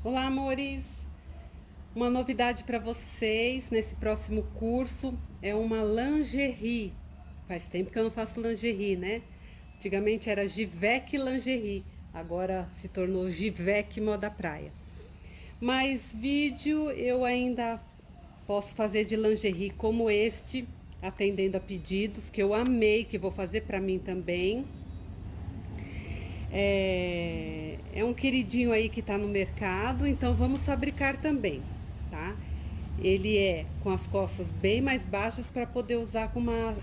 Olá, amores! Uma novidade para vocês nesse próximo curso é uma lingerie. Faz tempo que eu não faço lingerie, né? Antigamente era Givec Lingerie, agora se tornou Givec Moda Praia. Mas vídeo eu ainda posso fazer de lingerie como este, atendendo a pedidos que eu amei, que vou fazer para mim também. É um queridinho aí que tá no mercado, então vamos fabricar também, tá? Ele é com as costas bem mais baixas para poder usar com uma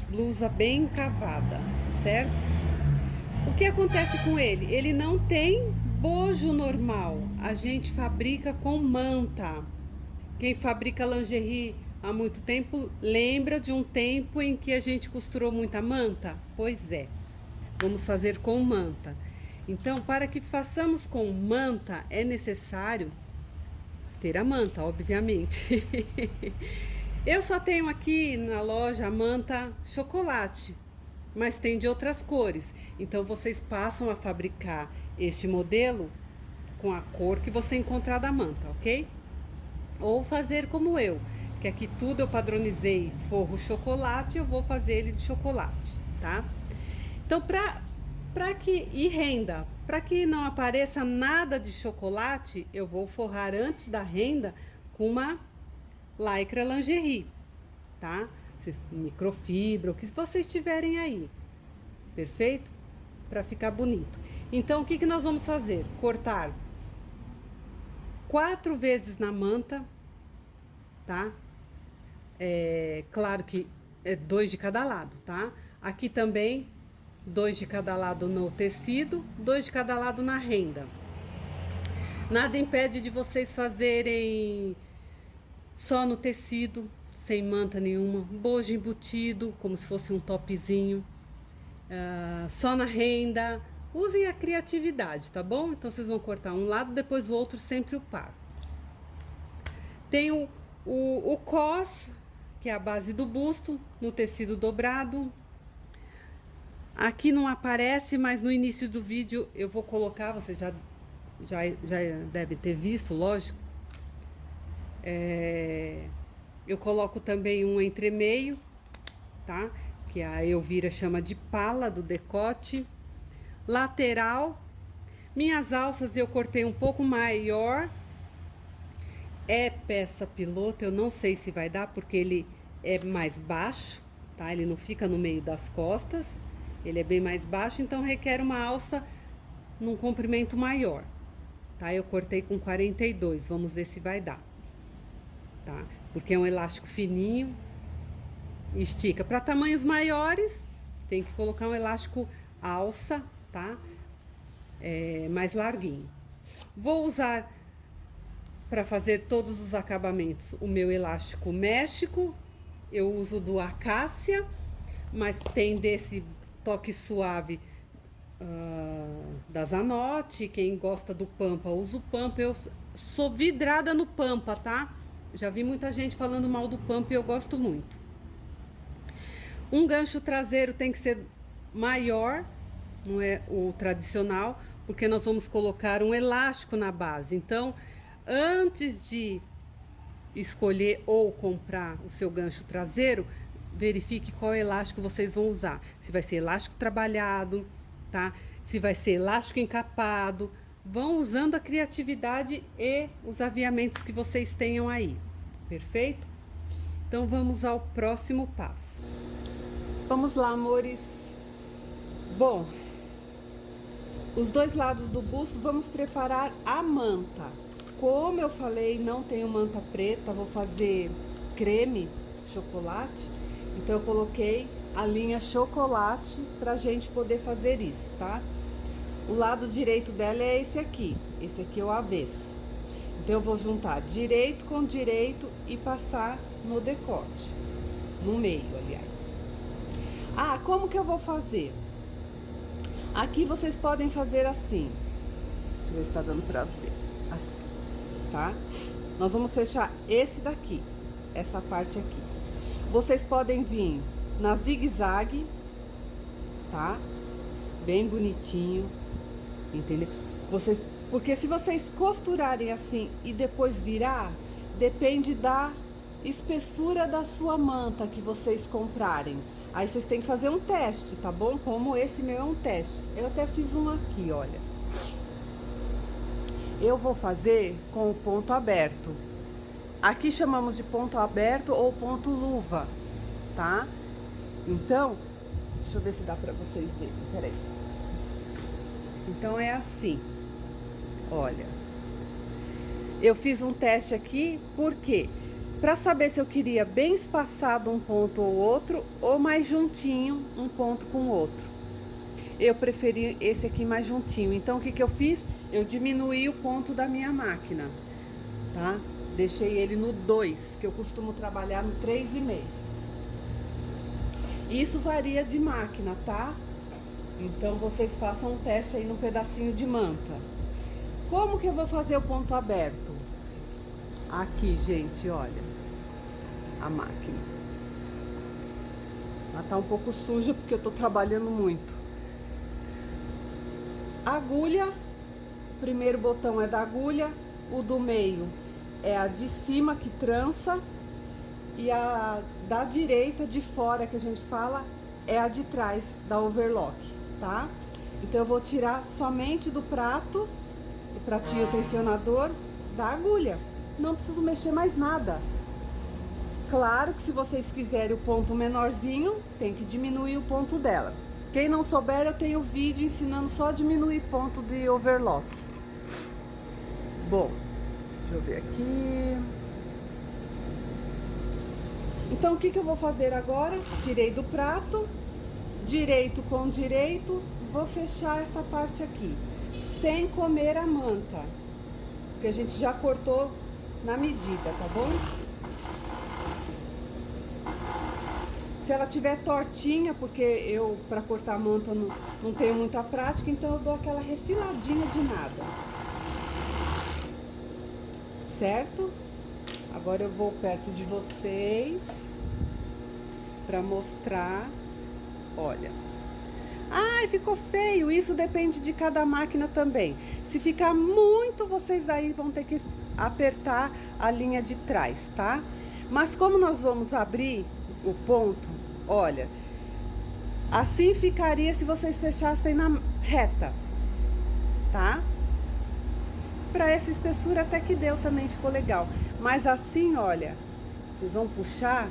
blusa bem cavada, certo? O que acontece com ele? Ele não tem bojo normal. A gente fabrica com manta. Quem fabrica lingerie há muito tempo lembra de um tempo em que a gente costurou muita manta? Pois é. Vamos fazer com manta. Então, para que façamos com manta, é necessário ter a manta, obviamente. Eu só tenho aqui na loja a manta chocolate, mas tem de outras cores. Então, vocês passam a fabricar este modelo com a cor que você encontrar da manta, ok? Ou fazer como eu, que aqui tudo eu padronizei forro chocolate, eu vou fazer ele de chocolate, tá? Então, e renda, para que não apareça nada de chocolate, eu vou forrar antes da renda com uma lycra lingerie, tá? Microfibra, o que vocês tiverem aí, perfeito? Para ficar bonito. Então, o que nós vamos fazer? Cortar 4 vezes na manta, tá? Claro que é 2 de cada lado, tá? Aqui também 2 de cada lado no tecido, 2 de cada lado na renda. Nada impede de vocês fazerem só no tecido, sem manta nenhuma, bojo embutido, como se fosse um topzinho, só na renda. Usem a criatividade, tá bom? Então vocês vão cortar um lado, depois o outro, sempre o par. Tem o cos, que é a base do busto, no tecido dobrado. Aqui não aparece, mas no início do vídeo eu vou colocar, você já deve ter visto, lógico. Eu coloco também um entremeio, tá? Que a Elvira chama de pala do decote. Lateral. Minhas alças eu cortei um pouco maior. É peça piloto, eu não sei se vai dar, porque ele é mais baixo, tá? Ele não fica no meio das costas. Ele é bem mais baixo, então requer uma alça num comprimento maior, tá? Eu cortei com 42, vamos ver se vai dar, tá? Porque é um elástico fininho, estica. Para tamanhos maiores, tem que colocar um elástico alça, tá? Mais larguinho. Vou usar para fazer todos os acabamentos o meu elástico México. Eu uso do Acácia, mas tem desse toque suave da Zanotti. Quem gosta do Pampa, usa o Pampa. Eu sou vidrada no Pampa, tá? Já vi muita gente falando mal do Pampa e eu gosto muito. Um gancho traseiro tem que ser maior, não é o tradicional, porque nós vamos colocar um elástico na base. Então, antes de escolher ou comprar o seu gancho traseiro, verifique qual elástico vocês vão usar. Se vai ser elástico trabalhado, tá? Se vai ser elástico encapado. Vão usando a criatividade e os aviamentos que vocês tenham aí. Perfeito? Então vamos ao próximo passo. Vamos lá, amores. Bom, os dois lados do busto, vamos preparar a manta. Como eu falei, não tenho manta preta, vou fazer creme chocolate. Então eu coloquei a linha chocolate pra gente poder fazer isso, tá? O lado direito dela é esse aqui é o avesso. Então eu vou juntar direito com direito e passar no decote, no meio, aliás. Ah, como que eu vou fazer? Aqui vocês podem fazer assim. Deixa eu ver se tá dando pra ver. Assim, tá? Nós vamos fechar esse daqui, essa parte aqui. Vocês podem vir na zigue-zague, tá? Bem bonitinho, entendeu? Vocês Porque se vocês costurarem assim e depois virar, depende da espessura da sua manta que vocês comprarem. Aí vocês têm que fazer um teste, tá bom? Como esse meu é um teste. Eu até fiz um aqui, olha. Eu vou fazer com o ponto aberto. Aqui chamamos de ponto aberto ou ponto luva, tá? Então, deixa eu ver se dá pra vocês verem, peraí. Então é assim, olha. Eu fiz um teste aqui, por quê? Pra saber se eu queria bem espaçado um ponto ou outro, ou mais juntinho um ponto com o outro. Eu preferi esse aqui mais juntinho, então o que que eu fiz? Eu diminuí o ponto da minha máquina, tá? Deixei ele no 2, que eu costumo trabalhar no 3,5. Isso varia de máquina, tá? Então vocês façam um teste aí no pedacinho de manta. Como que eu vou fazer o ponto aberto? Aqui, gente, olha, a máquina. Ela tá um pouco suja porque eu tô trabalhando muito. Agulha, o primeiro botão é da agulha, o do meio é a de cima que trança e a da direita de fora que a gente fala é a de trás da overlock, tá? Então eu vou tirar somente do prato, do pratinho tensionador, da agulha. Não preciso mexer mais nada. Claro que se vocês quiserem o ponto menorzinho, tem que diminuir o ponto dela. Quem não souber, eu tenho vídeo ensinando só a diminuir ponto de overlock. Bom, deixa eu ver aqui. Então, o que que eu vou fazer agora? Tirei do prato, direito com direito, vou fechar essa parte aqui, sem comer a manta, porque a gente já cortou na medida, tá bom? Se ela tiver tortinha, porque eu, para cortar a manta, não tenho muita prática, então eu dou aquela refiladinha de nada. Certo? Agora eu vou perto de vocês para mostrar. Olha. Ai, ficou feio. Isso depende de cada máquina também. Se ficar muito, vocês aí vão ter que apertar a linha de trás, tá? Mas como nós vamos abrir o ponto, olha, assim ficaria se vocês fechassem na reta, tá? Para essa espessura até que deu também, ficou legal. Mas assim, olha, vocês vão puxar,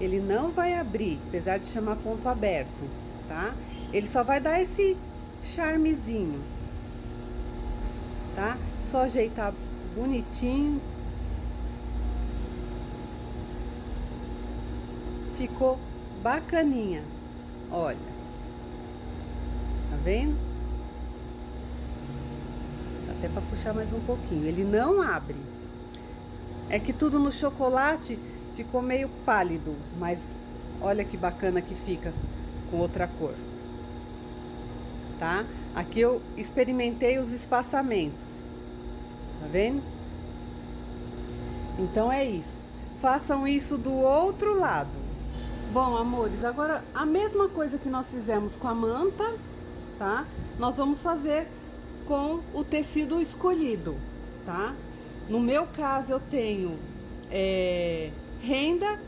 ele não vai abrir, apesar de chamar ponto aberto, tá? Ele só vai dar esse charmezinho, tá? Só ajeitar bonitinho. Ficou bacaninha, olha, tá vendo? Dá até para puxar mais um pouquinho, ele não abre. É que tudo no chocolate ficou meio pálido, mas olha que bacana que fica com outra cor, tá? Aqui eu experimentei os espaçamentos, tá vendo? Então é isso, façam isso do outro lado. Bom, amores, agora a mesma coisa que nós fizemos com a manta, tá? Nós vamos fazer com o tecido escolhido, tá? No meu caso, eu tenho renda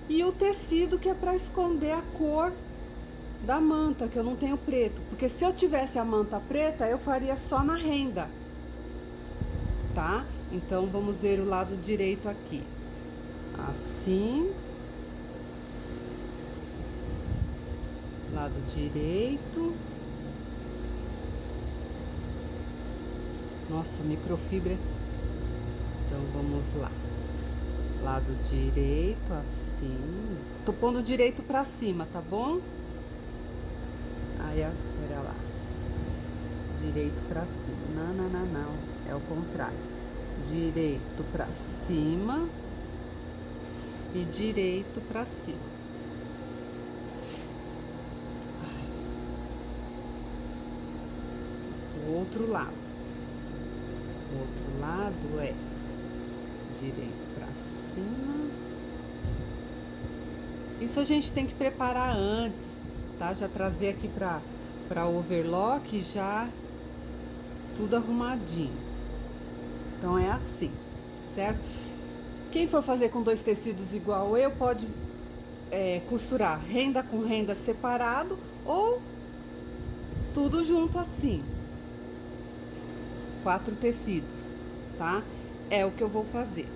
e o tecido que é para esconder a cor da manta, que eu não tenho preto. Porque se eu tivesse a manta preta, eu faria só na renda, tá? Então, vamos ver o lado direito aqui. Assim. Lado direito. Nossa, microfibra. Então vamos lá. Lado direito, assim. Tô pondo direito pra cima, tá bom? Aí, olha lá. Direito pra cima. Não. É o contrário. Direito pra cima. E direito pra cima. O outro lado. O outro lado é direito pra cima. Isso a gente tem que preparar antes, tá? Já trazer aqui pra overlock, já tudo arrumadinho. Então é assim, certo? Quem for fazer com 2 tecidos igual eu, pode costurar renda com renda separado ou tudo junto assim. 4 tecidos, tá? É o que eu vou fazer.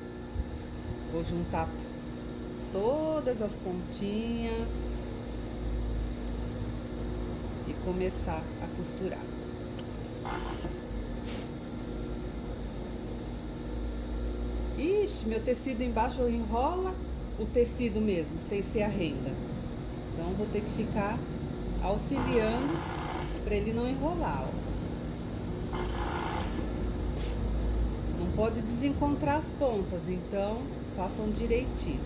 Vou juntar todas as pontinhas e começar a costurar. Ixi, meu tecido embaixo enrola o tecido mesmo, sem ser a renda. Então, vou ter que ficar auxiliando para ele não enrolar, ó. Não pode desencontrar as pontas, então façam direitinho.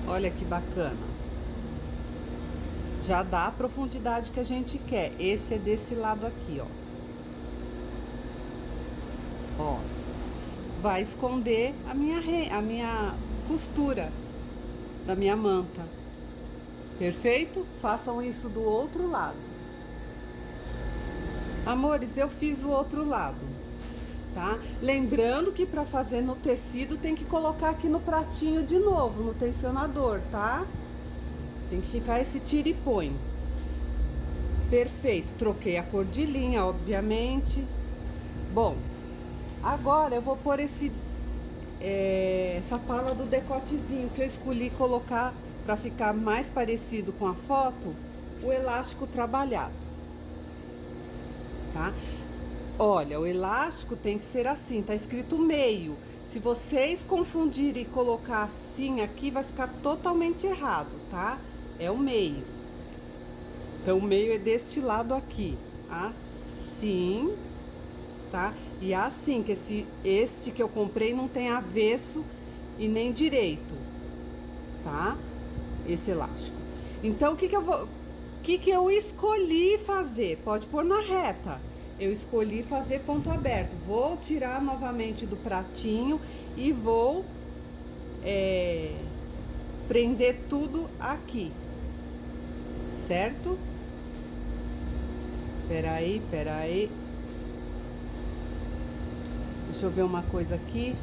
Olha que bacana. Já dá a profundidade que a gente quer. Esse é desse lado aqui, ó. Ó. Vai esconder a minha costura da minha manta. Perfeito? Façam isso do outro lado. Amores, eu fiz o outro lado, tá? Lembrando que para fazer no tecido tem que colocar aqui no pratinho de novo, no tensionador, tá? Tem que ficar esse tira e põe. Perfeito. Troquei a cor de linha, obviamente. Bom, agora eu vou pôr essa pala do decotezinho que eu escolhi colocar para ficar mais parecido com a foto, o elástico trabalhado, tá? Olha, o elástico tem que ser assim, tá escrito meio. Se vocês confundirem e colocar assim aqui, vai ficar totalmente errado, tá? É o meio. Então, o meio é deste lado aqui, assim, tá? E assim, que este que eu comprei não tem avesso e nem direito, tá? Esse elástico. Então, o que eu escolhi fazer? Pode pôr na reta. Eu escolhi fazer ponto aberto. Vou tirar novamente do pratinho e vou prender tudo aqui, certo? Peraí. Deixa eu ver uma coisa aqui.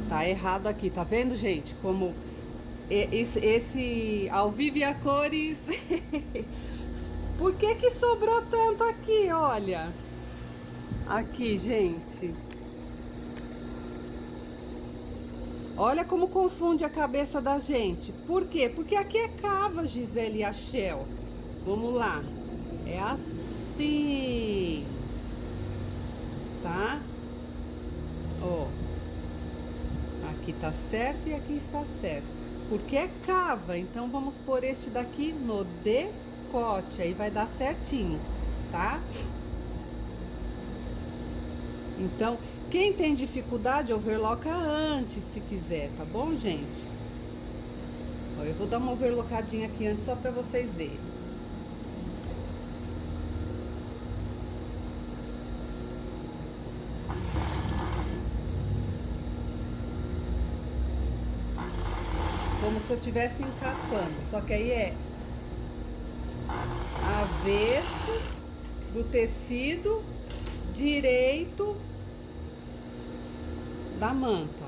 Tá errado aqui, tá vendo, gente? Como esse ao vivo e a cores. Por que sobrou tanto aqui? Olha. Aqui, gente. Olha como confunde a cabeça da gente. Por quê? Porque aqui é cava, Gisele e Axel. Vamos lá. É assim. Tá? Ó. Aqui tá certo e aqui está certo. Porque é cava, então vamos pôr este daqui no decote. Aí vai dar certinho, tá? Então, quem tem dificuldade, overloca antes, se quiser, tá bom, gente? Ó, eu vou dar uma overlocadinha aqui antes, só pra vocês verem. Como se eu estivesse encapando, só que aí é avesso do tecido direito da manta,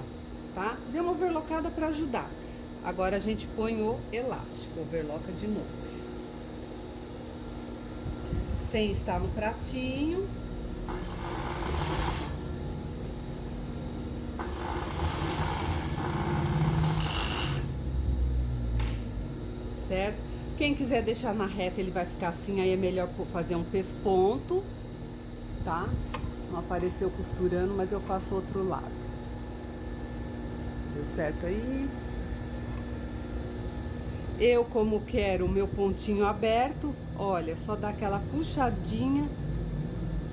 tá? Deu uma overlocada para ajudar. Agora a gente põe o elástico, overloca de novo. Sem estar no pratinho. Certo? Quem quiser deixar na reta, ele vai ficar assim, aí é melhor fazer um pesponto, tá? Não apareceu costurando, mas eu faço outro lado. Deu certo aí? Eu, como quero o meu pontinho aberto, olha, só dá aquela puxadinha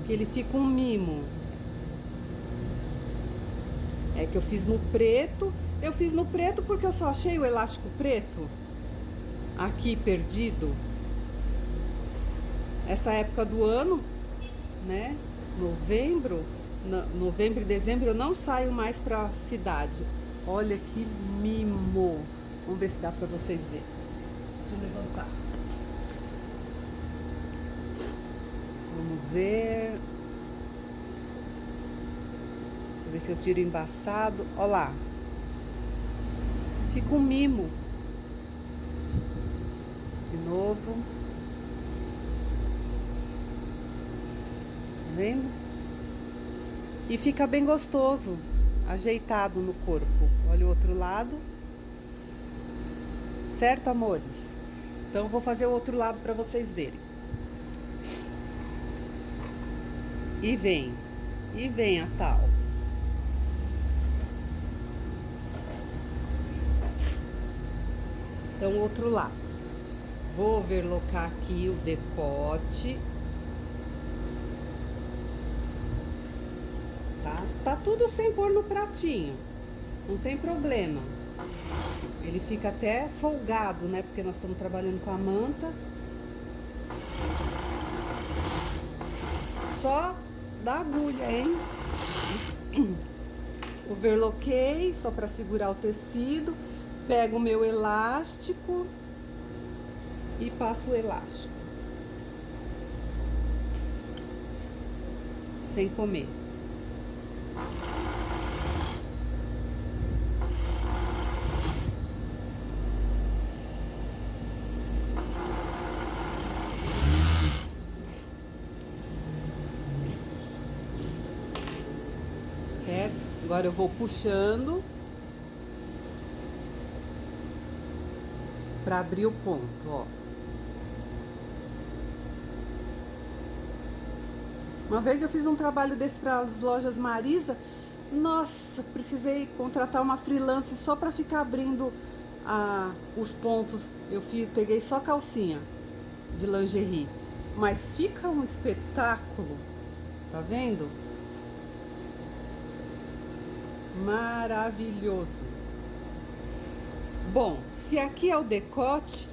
que ele fica um mimo. É que eu fiz no preto. Eu fiz no preto porque eu só achei o elástico preto. aqui perdido. Essa época do ano, né? Novembro e dezembro eu não saio mais pra cidade. Olha que mimo. Vamos ver se dá pra vocês verem. Deixa eu levantar. Vamos ver. Deixa eu ver se eu tiro embaçado. Olha lá. Fica um mimo. De novo. Tá vendo? E fica bem gostoso, ajeitado no corpo. Olha o outro lado. Certo, amores? Então eu vou fazer o outro lado para vocês verem. E vem a tal. Então, o outro lado. Vou overlocar aqui o decote. Tá tudo sem pôr no pratinho. Não tem problema. Ele fica até folgado, né? Porque nós estamos trabalhando com a manta. Só da agulha, hein? Overloquei, só para segurar o tecido. Pego o meu elástico e passo o elástico. Sem comer. Certo? Agora eu vou puxando para abrir o ponto, ó. Uma vez eu fiz um trabalho desse para as lojas Marisa. Nossa, precisei contratar uma freelance só para ficar abrindo os pontos. Peguei só calcinha de lingerie, mas fica um espetáculo, tá vendo? Maravilhoso. Bom, se aqui é o decote,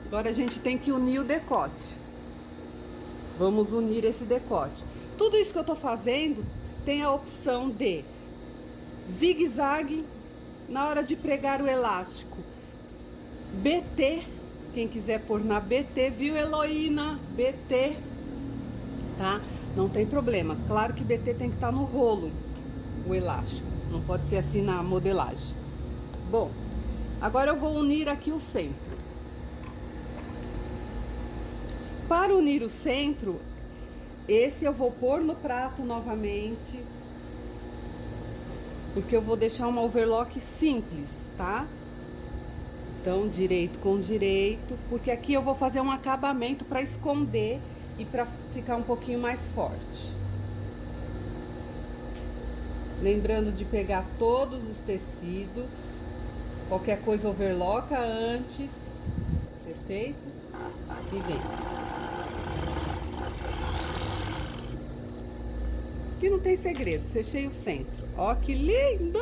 agora a gente tem que unir o decote. Vamos unir esse decote. Tudo isso que eu tô fazendo tem a opção de zigue-zague na hora de pregar o elástico. BT, quem quiser pôr na BT, viu, Heloína? BT, tá? Não tem problema. Claro que BT tem que estar no rolo, o elástico. Não pode ser assim na modelagem. Bom, agora eu vou unir aqui o centro. Para unir o centro, esse eu vou pôr no prato novamente, porque eu vou deixar uma overlock simples, tá? Então, direito com direito, porque aqui eu vou fazer um acabamento para esconder e para ficar um pouquinho mais forte. Lembrando de pegar todos os tecidos, qualquer coisa overlocka antes, perfeito? E vem. Aqui não tem segredo, fechei o centro. Ó que lindo!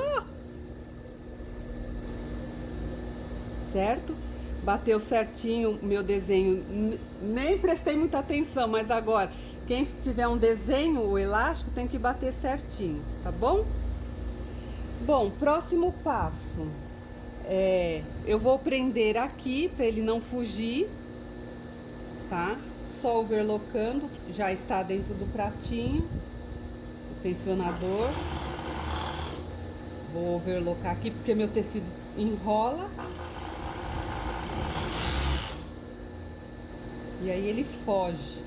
Certo? Bateu certinho o meu desenho, nem prestei muita atenção, mas agora, quem tiver um desenho, o elástico tem que bater certinho, tá bom? Bom, próximo passo, eu vou prender aqui para ele não fugir, tá? Só overlockando, já está dentro do pratinho, o tensionador. Vou overlockar aqui porque meu tecido enrola. E aí ele foge.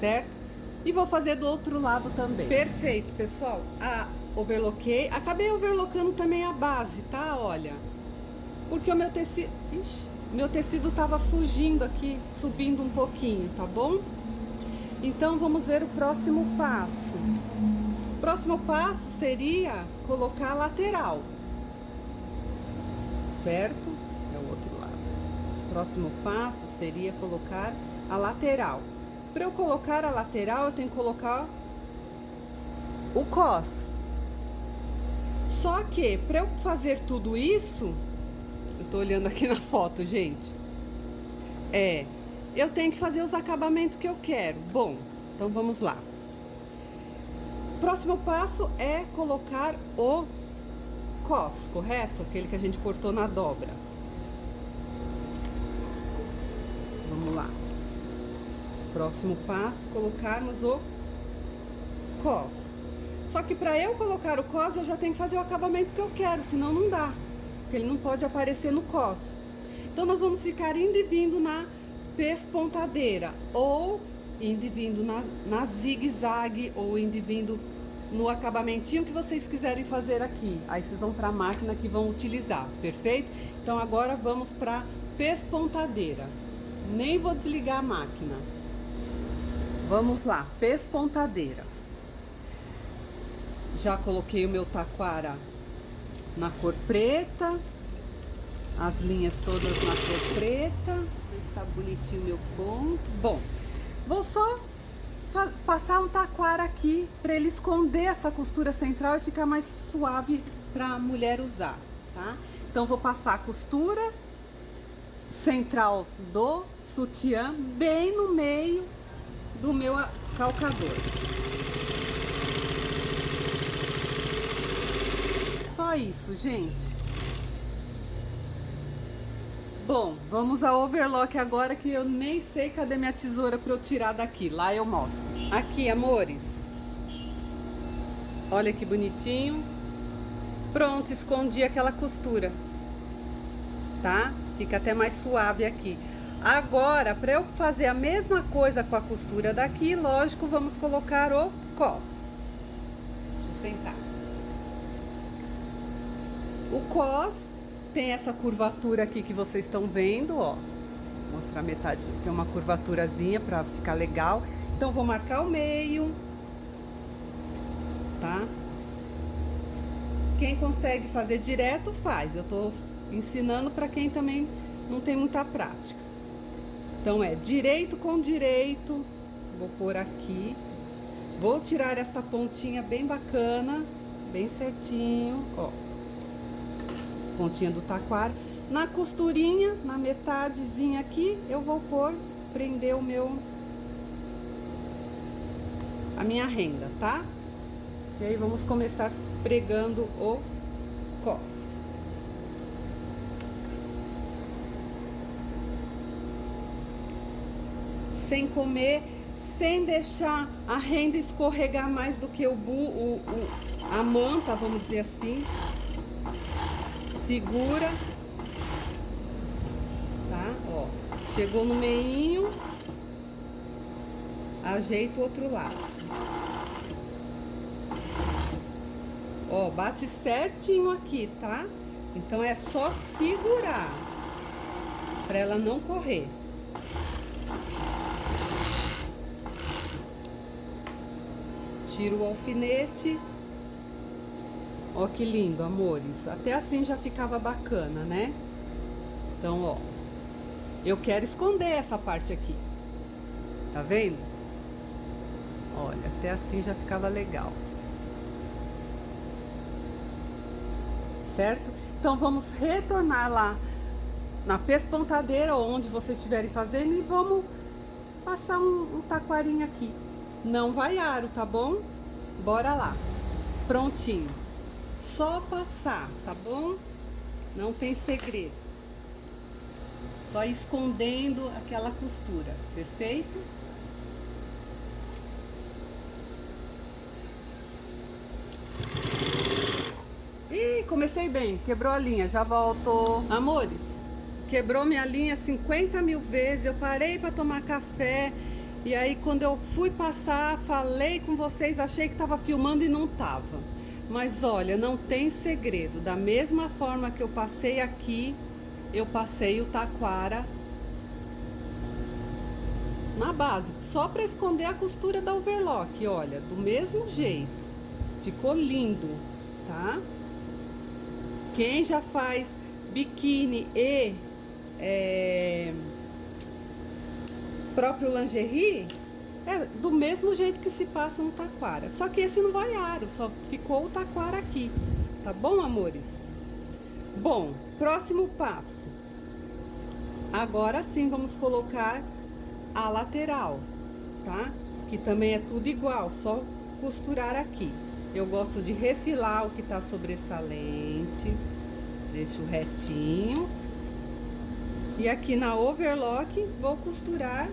Certo? E vou fazer do outro lado também. Perfeito, pessoal. Overloquei. Acabei overlockando também a base, tá? Olha. Porque o meu tecido... Ixi, meu tecido tava fugindo aqui, subindo um pouquinho, tá bom? Então, vamos ver o próximo passo. O próximo passo seria colocar a lateral. Certo? É o outro lado. O próximo passo seria colocar a lateral. Para eu colocar a lateral, eu tenho que colocar o cos. Só que, para eu fazer tudo isso, eu tô olhando aqui na foto, gente. Eu tenho que fazer os acabamentos que eu quero. Bom, então vamos lá. Próximo passo é colocar o cos, correto? Aquele que a gente cortou na dobra. Vamos lá. Próximo passo, colocarmos o cos. Só que para eu colocar o cos, eu já tenho que fazer o acabamento que eu quero, senão não dá. Porque ele não pode aparecer no cos. Então, nós vamos ficar indo e vindo na pespontadeira, ou indo e vindo na zigue-zague, ou indo e vindo no acabamentinho que vocês quiserem fazer aqui. Aí vocês vão para a máquina que vão utilizar, perfeito? Então, agora vamos para pespontadeira. Nem vou desligar a máquina. Vamos lá, pespontadeira. Já coloquei o meu taquara na cor preta, as linhas todas na cor preta. Está bonitinho o meu ponto. Bom, vou só passar um taquara aqui para ele esconder essa costura central e ficar mais suave para a mulher usar, tá? Então, vou passar a costura central do sutiã bem no meio do meu calcador. Só isso, gente. Bom, vamos ao overlock agora, que eu nem sei cadê minha tesoura para eu tirar daqui. Lá eu mostro. Aqui, amores. Olha que bonitinho. Pronto, escondi aquela costura. Tá? Fica até mais suave aqui. Agora, para eu fazer a mesma coisa com a costura daqui, lógico, vamos colocar o cos. Deixa eu sentar. O cos tem essa curvatura aqui que vocês estão vendo, ó. Vou mostrar metade. Tem uma curvaturazinha para ficar legal. Então, vou marcar o meio, tá? Quem consegue fazer direto, faz. Eu tô ensinando para quem também não tem muita prática. Então, é direito com direito. Vou pôr aqui. Vou tirar esta pontinha bem bacana, bem certinho, ó. Pontinha do taquara. Na costurinha, na metadezinha aqui, eu vou prender a minha renda, tá? E aí, vamos começar pregando o cos. Sem comer, sem deixar a renda escorregar mais do que a manta, vamos dizer assim. Segura, tá? Ó, chegou no meinho, ajeita o outro lado. Ó, bate certinho aqui, tá? Então, é só segurar para ela não correr. Tiro o alfinete. Ó, que lindo, amores. Até assim já ficava bacana, né? Então, ó, eu quero esconder essa parte aqui. Tá vendo? Olha, até assim já ficava legal. Certo? Então, vamos retornar lá na pespontadeira, ou onde vocês estiverem fazendo, e vamos passar um taquarinho aqui. Não vai aro, tá bom? Bora lá. Prontinho. Só passar, tá bom? Não tem segredo. Só escondendo aquela costura, perfeito? Ih, comecei bem, quebrou a linha, já volto. Amores, quebrou minha linha 50 mil vezes, eu parei para tomar café, e aí quando eu fui passar, falei com vocês, achei que tava filmando e não tava. Mas olha, não tem segredo. Da mesma forma que eu passei aqui, eu passei o taquara na base, só para esconder a costura da overlock. Olha, do mesmo jeito. Ficou lindo, tá? Quem já faz biquíni e próprio lingerie, É do mesmo jeito que se passa no taquara. Só que esse não vai aro, só ficou o taquara aqui. Tá bom, amores? Bom, próximo passo. Agora sim vamos colocar a lateral, tá? Que também é tudo igual, só costurar aqui. Eu gosto de refilar o que tá sobressalente. Deixo retinho. E aqui na overlock vou costurar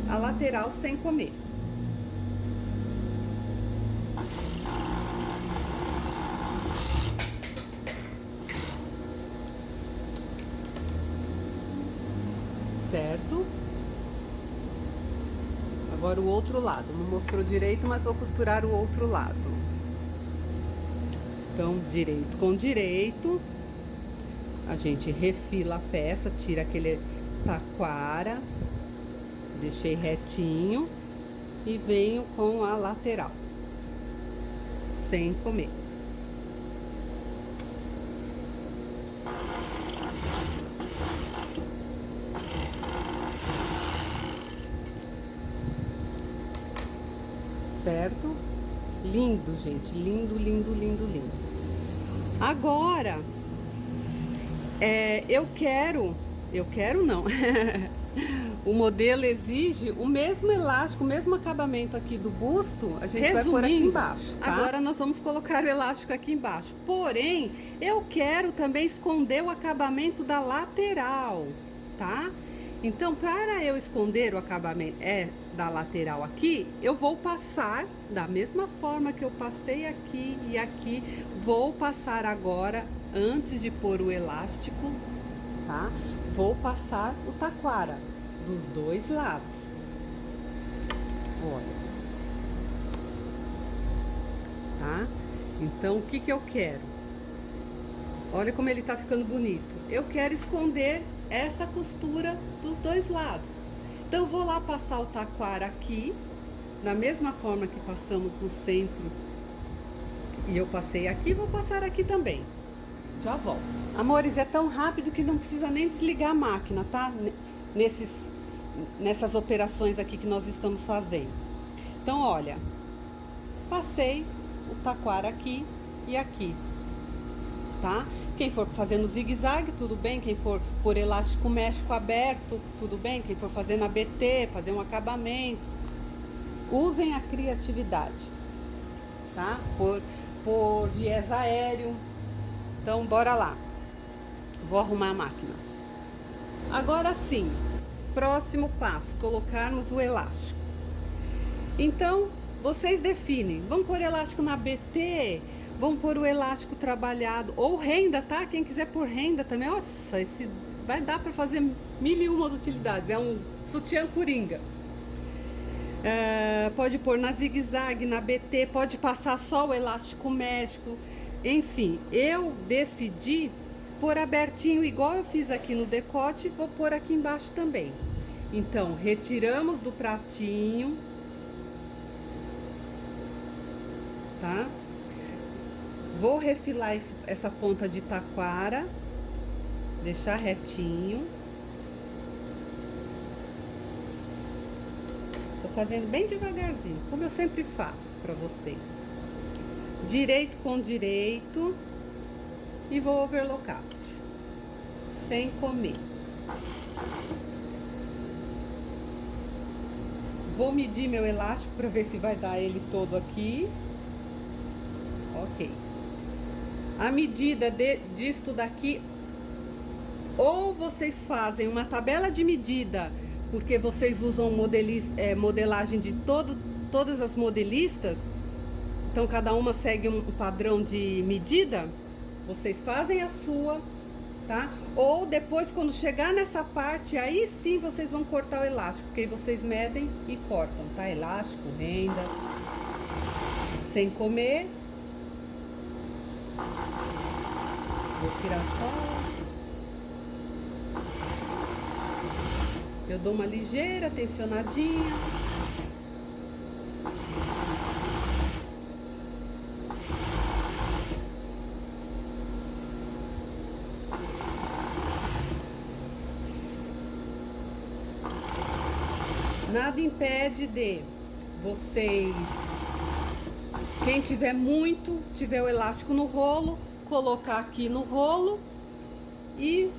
a lateral sem comer. Certo? Agora o outro lado. Não mostrou direito, mas vou costurar o outro lado. Então, direito com direito. A gente refila a peça, tira aquele taquara. Deixei retinho. E venho com a lateral. Sem comer. Certo? Lindo, gente. Lindo, lindo, lindo, lindo. Agora, eu quero não. O modelo exige o mesmo elástico, o mesmo acabamento aqui do busto. A gente vai pôr aqui embaixo, tá? Agora nós vamos colocar o elástico aqui embaixo. Porém, eu quero também esconder o acabamento da lateral, tá? Então, para eu esconder o acabamento da lateral aqui, eu vou passar da mesma forma que eu passei aqui e aqui. Vou passar agora, antes de pôr o elástico, tá? Vou passar o taquara dos dois lados. Olha. Tá? Então, o que que eu quero? Olha como ele tá ficando bonito. Eu quero esconder essa costura dos dois lados. Então, eu vou lá passar o taquara aqui, da mesma forma que passamos no centro. E eu passei aqui, vou passar aqui também. Já volto. Amores, é tão rápido que não precisa nem desligar a máquina, tá? Nessas operações aqui que nós estamos fazendo. Então, olha, passei o taquara aqui e aqui, tá? Quem for fazendo zigue-zague, tudo bem. Quem for por elástico méxico aberto, tudo bem. Quem for fazer na BT, fazer um acabamento, usem a criatividade, tá? Por viés aéreo. Então, bora lá. Vou arrumar a máquina. Agora sim, próximo passo, colocarmos o elástico. Então, vocês definem. Vamos pôr elástico na BT? Vamos pôr o elástico trabalhado, ou renda, tá? Quem quiser pôr renda também, nossa, esse vai dar para fazer 1001 utilidades. É um sutiã coringa. Pode pôr na zigue-zague, na BT, pode passar só o elástico méxico. Enfim, eu decidi pôr abertinho, igual eu fiz aqui no decote, vou pôr aqui embaixo também. Então, retiramos do pratinho, tá? Vou refilar essa ponta de taquara, deixar retinho. Tô fazendo bem devagarzinho, como eu sempre faço para vocês. Direito com direito e vou overlocar, sem comer. Vou medir meu elástico para ver se vai dar ele todo aqui. Ok. A medida disto daqui, ou vocês fazem uma tabela de medida, porque vocês usam modelagem de todas as modelistas, então cada uma segue um padrão de medida, vocês fazem a sua, tá? Ou depois, quando chegar nessa parte, aí sim vocês vão cortar o elástico, porque aí vocês medem e cortam, tá? Elástico, renda, sem comer. Vou tirar só. Eu dou uma ligeira tensionadinha. Nada impede de vocês, quem tiver o elástico no rolo, colocar aqui no rolo e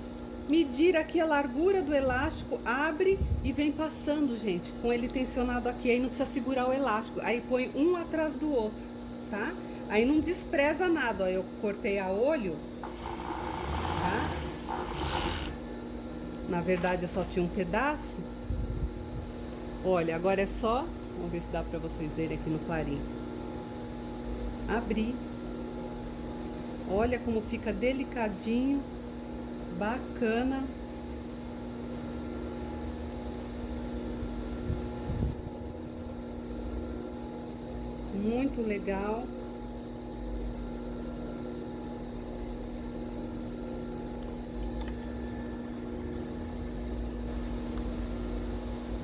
medir aqui a largura do elástico, abre e vem passando, gente, com ele tensionado aqui, aí não precisa segurar o elástico, aí põe um atrás do outro, tá? Aí não despreza nada, ó, eu cortei a olho, tá? Na verdade eu só tinha um pedaço. Olha, agora é só, vamos ver se dá pra vocês verem aqui no clarinho. Abrir. Olha como fica delicadinho, bacana. Muito legal.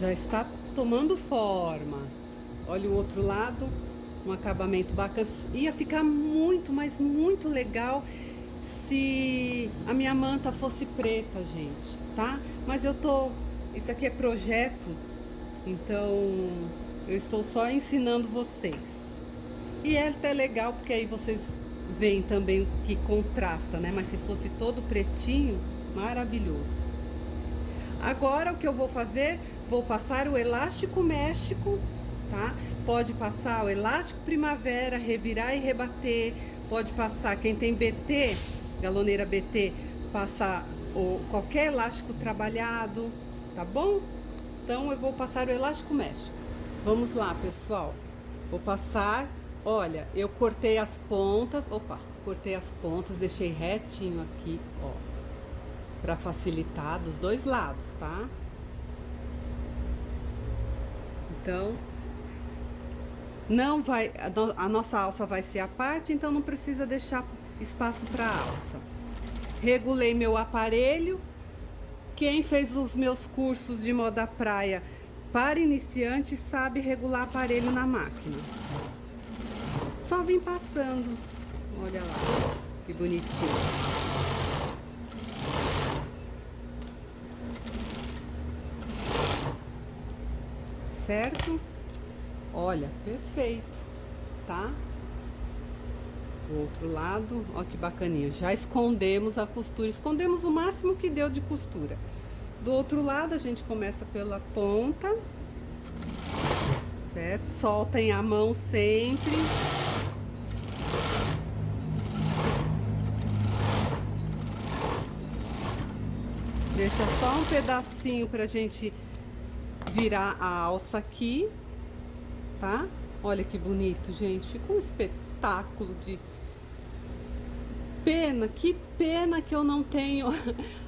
Já está tomando forma. Olha o outro lado, um acabamento bacana. Ia ficar muito, mas muito legal se a minha manta fosse preta, gente, tá? Mas isso aqui é projeto, então eu estou só ensinando vocês. E é até legal porque aí vocês veem também o que contrasta, né? Mas se fosse todo pretinho, maravilhoso. Agora o que eu vou fazer? Vou passar o elástico México, tá? Pode passar o elástico Primavera, revirar e rebater. Pode passar, quem tem BT, galoneira BT, passar qualquer elástico trabalhado, tá bom? Então eu vou passar o elástico México. Vamos lá, pessoal. Vou passar, olha, eu cortei as pontas, deixei retinho aqui, ó. Para facilitar dos dois lados, tá? Então, não vai, a nossa alça vai ser a parte, então não precisa deixar espaço para alça. Regulei meu aparelho. Quem fez os meus cursos de moda praia para iniciante sabe regular aparelho na máquina. Só vim passando. Olha lá, que bonitinho. Certo? Olha, perfeito, tá? Do outro lado, ó que bacaninho. Já escondemos a costura, escondemos o máximo que deu de costura. Do outro lado, a gente começa pela ponta, certo? Soltem a mão sempre. Deixa só um pedacinho pra gente virar a alça aqui, tá? Olha que bonito, gente. Fica um espetáculo de pena. Que pena que eu não tenho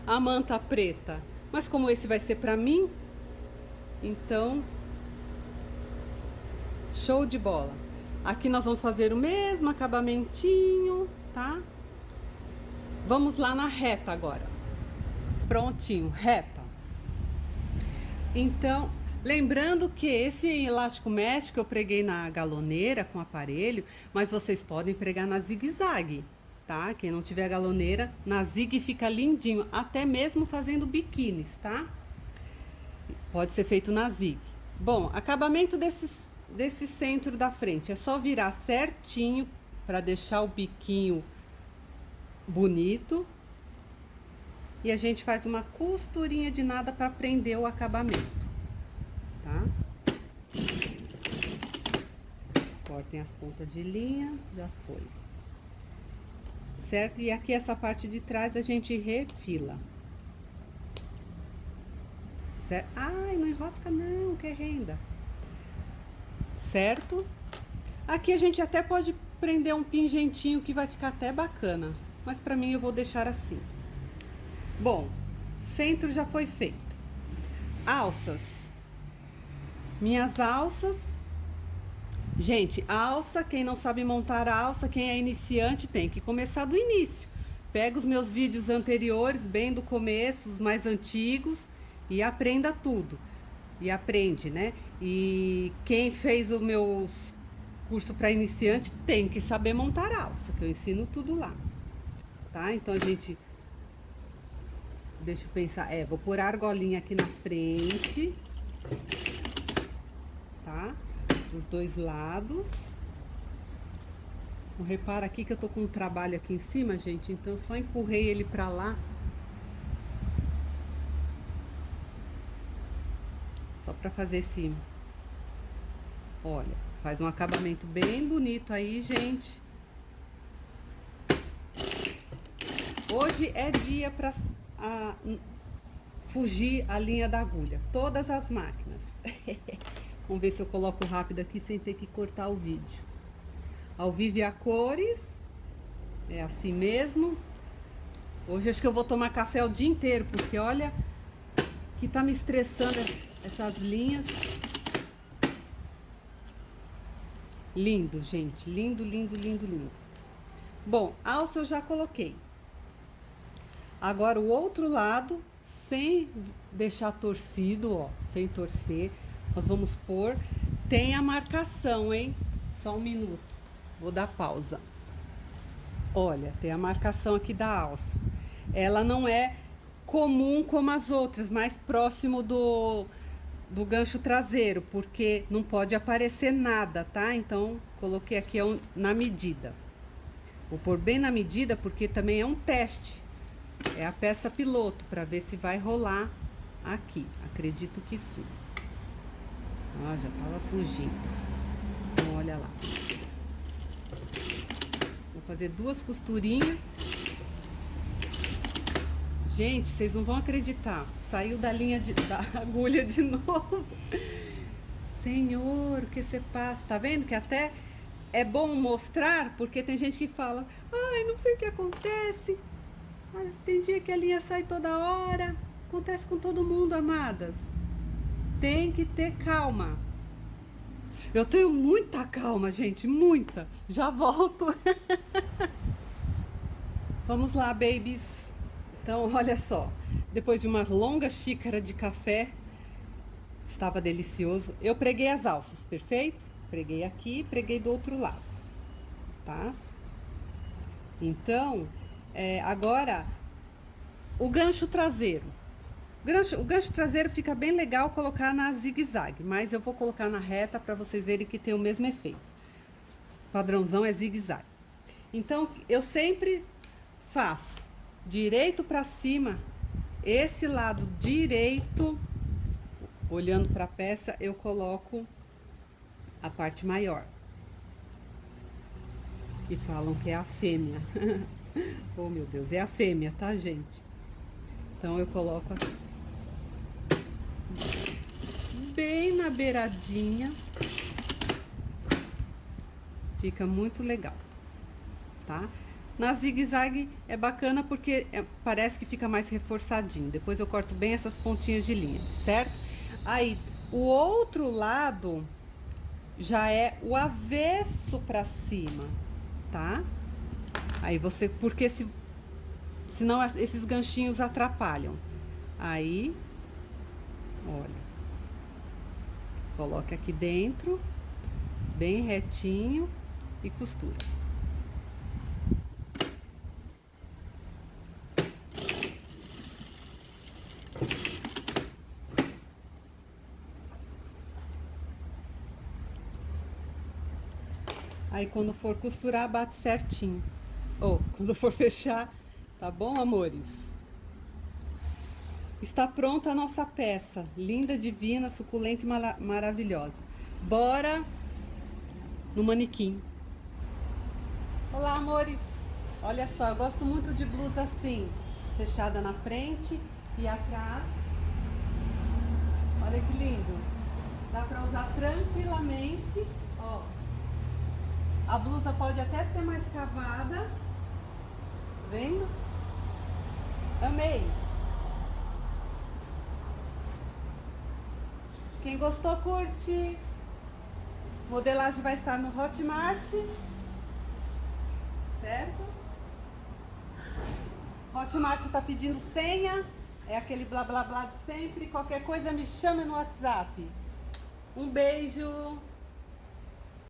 a manta preta. Mas como esse vai ser pra mim, então show de bola. Aqui nós vamos fazer o mesmo acabamentinho, tá? Vamos lá na reta agora. Prontinho, reta. Então, lembrando que esse elástico México eu preguei na galoneira com aparelho, mas vocês podem pregar na zigue-zague, tá? Quem não tiver galoneira, na zigue fica lindinho, até mesmo fazendo biquínis, tá? Pode ser feito na zigue. Bom, acabamento desse centro da frente, é só virar certinho para deixar o biquinho bonito. E a gente faz uma costurinha de nada para prender o acabamento, tá? Cortem as pontas de linha, já foi. Certo? E aqui essa parte de trás a gente refila. Certo? Ai, não enrosca não, que é renda. Certo? Aqui a gente até pode prender um pingentinho que vai ficar até bacana, mas pra mim eu vou deixar assim. Bom, centro já foi feito. Alças. Minhas alças. Gente, alça, quem não sabe montar alça, quem é iniciante tem que começar do início. Pega os meus vídeos anteriores, bem do começo, os mais antigos, e aprenda tudo. E aprende, né? E quem fez o meu curso para iniciante tem que saber montar alça, que eu ensino tudo lá. Tá? Então a gente... Deixa eu pensar. Vou pôr a argolinha aqui na frente. tá? Dos dois lados. Repara aqui que eu tô com um trabalho aqui em cima, gente, então eu só empurrei ele pra lá. Só pra fazer esse... Olha, faz um acabamento bem bonito aí, gente. Hoje é dia pra fugir a linha da agulha. Todas as máquinas. Vamos ver se eu coloco rápido aqui sem ter que cortar o vídeo. Ao vivo e a cores. É assim mesmo. Hoje acho que eu vou tomar café o dia inteiro, porque olha que tá me estressando essas linhas. Lindo, gente. Lindo, lindo, lindo, lindo. Bom, alça eu já coloquei. Agora o outro lado, sem deixar torcido, ó, sem torcer, nós vamos pôr, tem a marcação, hein? Só um minuto, vou dar pausa. Olha, tem a marcação aqui da alça. Ela não é comum como as outras, mais próximo do gancho traseiro, porque não pode aparecer nada, tá? Então, coloquei aqui na medida. Vou pôr bem na medida, porque também é um teste. É a peça piloto, para ver se vai rolar aqui. Acredito que sim. Ó, já tava fugindo. Então, olha lá. Vou fazer 2 costurinhas. Gente, vocês não vão acreditar. Saiu da linha da agulha de novo. Senhor, o que você passa? Tá vendo que até é bom mostrar, porque tem gente que fala: ai, não sei o que acontece. Tem dia que a linha sai toda hora. Acontece com todo mundo, amadas. Tem que ter calma. Eu tenho muita calma, gente, muita. Já volto. Vamos lá, babies. Então, olha só. Depois de uma longa xícara de café, estava delicioso. Eu preguei as alças, perfeito? Preguei aqui, preguei do outro lado, tá? Então... agora, o gancho traseiro. O gancho traseiro fica bem legal colocar na zigue-zague, mas eu vou colocar na reta para vocês verem que tem o mesmo efeito. O padrãozão é zigue-zague. Então, eu sempre faço direito para cima, esse lado direito, olhando para a peça, eu coloco a parte maior, que falam que é a fêmea. Oh, meu Deus, é a fêmea, tá, gente? Então, eu coloco assim, bem na beiradinha. Fica muito legal, tá? Na zigue-zague é bacana porque parece que fica mais reforçadinho. Depois eu corto bem essas pontinhas de linha, certo? Aí, o outro lado já é o avesso pra cima, tá? Aí você, porque senão esses ganchinhos atrapalham. Aí, olha, coloca aqui dentro, bem retinho e costura. Aí quando for costurar, bate certinho. Ou quando for fechar, tá bom, amores? Está pronta a nossa peça, linda, divina, suculenta e maravilhosa. Bora no manequim. Olá, amores! Olha só, eu gosto muito de blusa assim, fechada na frente e atrás. Olha que lindo! Dá pra usar tranquilamente, ó. A blusa pode até ser mais cavada. Tá vendo? Amei! Quem gostou, curte. Modelagem vai estar no Hotmart. Certo? Hotmart tá pedindo senha. É aquele blá blá blá de sempre. Qualquer coisa me chama no WhatsApp. Um beijo!